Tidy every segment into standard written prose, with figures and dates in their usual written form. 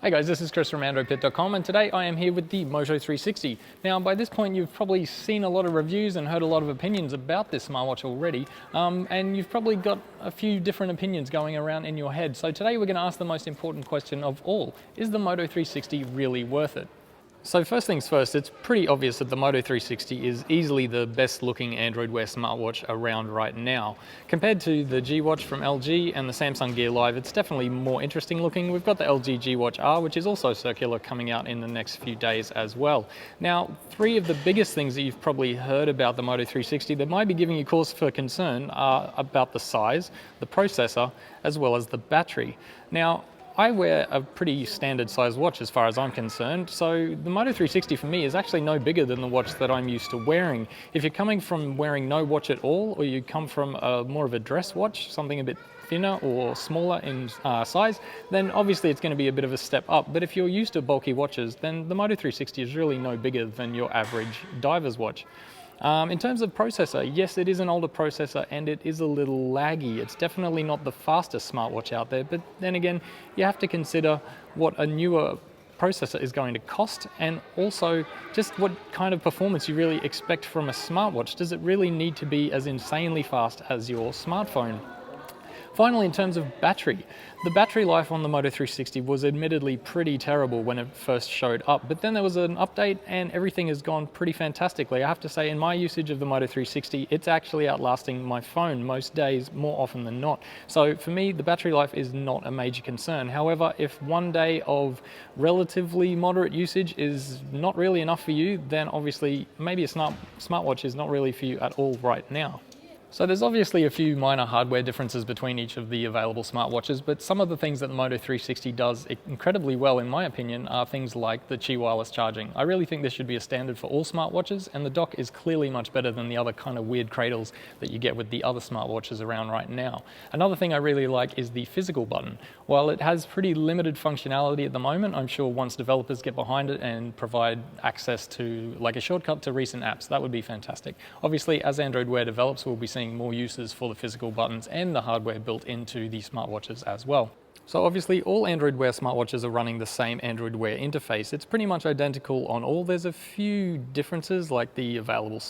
Hey guys, this is Chris from AndroidPIT.com, and today I am here with the Moto 360. Now, by this point you've probably seen a lot of reviews and heard a lot of opinions about this smartwatch already, and you've probably got a few different opinions going around in your head. So today we're going to ask the most important question of all: is the Moto 360 really worth it? So first things first, it's pretty obvious that the Moto 360 is easily the best looking Android Wear smartwatch around right now. Compared to the G Watch from LG and the Samsung Gear Live, it's definitely more interesting looking. We've got the LG G Watch R, which is also circular, coming out in the next few days as well. Now, three of the biggest things that you've probably heard about the Moto 360 that might be giving you cause for concern are about the size, the processor, as well as the battery. Now, I wear a pretty standard size watch as far as I'm concerned, so the Moto 360 for me is actually no bigger than the watch that I'm used to wearing. If you're coming from wearing no watch at all, or you come from more of a dress watch, something a bit thinner or smaller in size, then obviously it's going to be a bit of a step up. But if you're used to bulky watches, then the Moto 360 is really no bigger than your average diver's watch. In terms of processor, yes, it is an older processor and it is a little laggy. It's definitely not the fastest smartwatch out there, but then again, you have to consider what a newer processor is going to cost, and also just what kind of performance you really expect from a smartwatch. Does it really need to be as insanely fast as your smartphone? Finally, in terms of battery, the battery life on the Moto 360 was admittedly pretty terrible when it first showed up, but then there was an update and everything has gone pretty fantastically. I have to say, in my usage of the Moto 360, it's actually outlasting my phone most days, more often than not. So for me, the battery life is not a major concern. However, if one day of relatively moderate usage is not really enough for you, then obviously maybe a smartwatch is not really for you at all right now. So there's obviously a few minor hardware differences between each of the available smartwatches, but some of the things that the Moto 360 does incredibly well, in my opinion, are things like the Qi wireless charging. I really think this should be a standard for all smartwatches, and the dock is clearly much better than the other kind of weird cradles that you get with the other smartwatches around right now. Another thing I really like is the physical button. While it has pretty limited functionality at the moment, I'm sure once developers get behind it and provide access to like a shortcut to recent apps, that would be fantastic. Obviously, as Android Wear develops, we'll be seeing more uses for the physical buttons and the hardware built into the smartwatches as well. So obviously all Android Wear smartwatches are running the same Android Wear interface. It's pretty much identical on all. There's a few differences like the available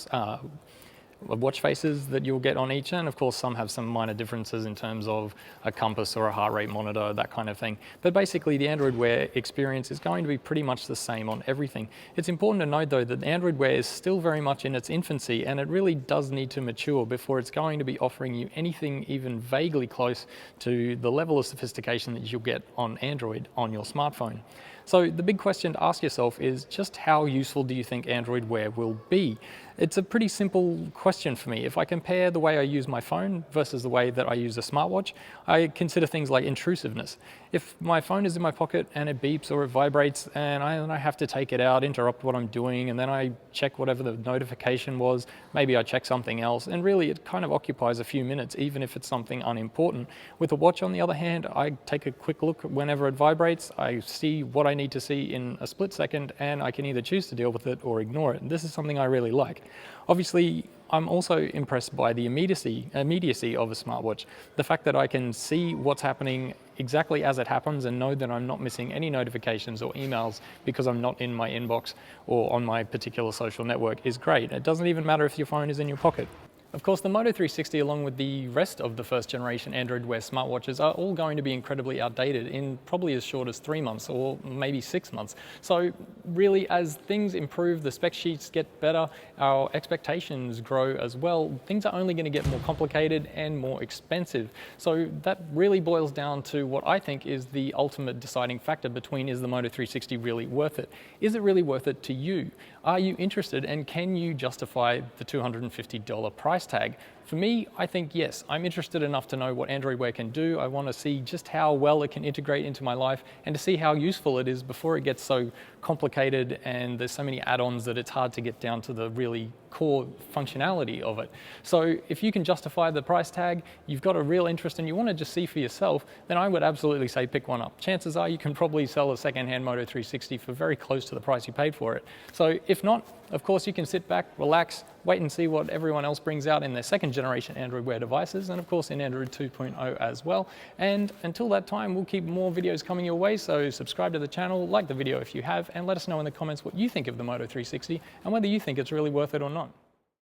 watch faces that you'll get on each, and of course some have some minor differences in terms of a compass or a heart rate monitor, that kind of thing. But basically the Android Wear experience is going to be pretty much the same on everything. It's important to note though that the Android Wear is still very much in its infancy, and it really does need to mature before it's going to be offering you anything even vaguely close to the level of sophistication that you'll get on Android on your smartphone. So the big question to ask yourself is just how useful do you think Android Wear will be? It's a pretty simple question for me. If I compare the way I use my phone versus the way that I use a smartwatch, I consider things like intrusiveness. If my phone is in my pocket and it beeps or it vibrates and I have to take it out, interrupt what I'm doing, and then I check whatever the notification was, maybe I check something else, and really it kind of occupies a few minutes, even if it's something unimportant. With a watch, on the other hand, I take a quick look whenever it vibrates, I see what I need to see in a split second, and I can either choose to deal with it or ignore it. And this is something I really like. Obviously, I'm also impressed by the immediacy of a smartwatch. The fact that I can see what's happening exactly as it happens and know that I'm not missing any notifications or emails because I'm not in my inbox or on my particular social network is great. It doesn't even matter if your phone is in your pocket. Of course, the Moto 360, along with the rest of the first generation Android Wear smartwatches, are all going to be incredibly outdated in probably as short as 3 months or maybe 6 months. So really, as things improve, the spec sheets get better, our expectations grow as well, things are only going to get more complicated and more expensive. So that really boils down to what I think is the ultimate deciding factor between, is the Moto 360 really worth it? Is it really worth it to you? Are you interested, and can you justify the $250 price tag? For me, I think yes. I'm interested enough to know what Android Wear can do. I want to see just how well it can integrate into my life and to see how useful it is before it gets so complicated and there's so many add-ons that it's hard to get down to the really core functionality of it. So if you can justify the price tag, you've got a real interest and you want to just see for yourself, then I would absolutely say pick one up. Chances are you can probably sell a second-hand Moto 360 for very close to the price you paid for it. So if not, of course you can sit back, relax, wait and see what everyone else brings out in their second generation Android Wear devices, and of course in Android 2.0 as well. And until that time, we'll keep more videos coming your way, so subscribe to the channel, like the video if you have, and let us know in the comments what you think of the Moto 360 and whether you think it's really worth it or not.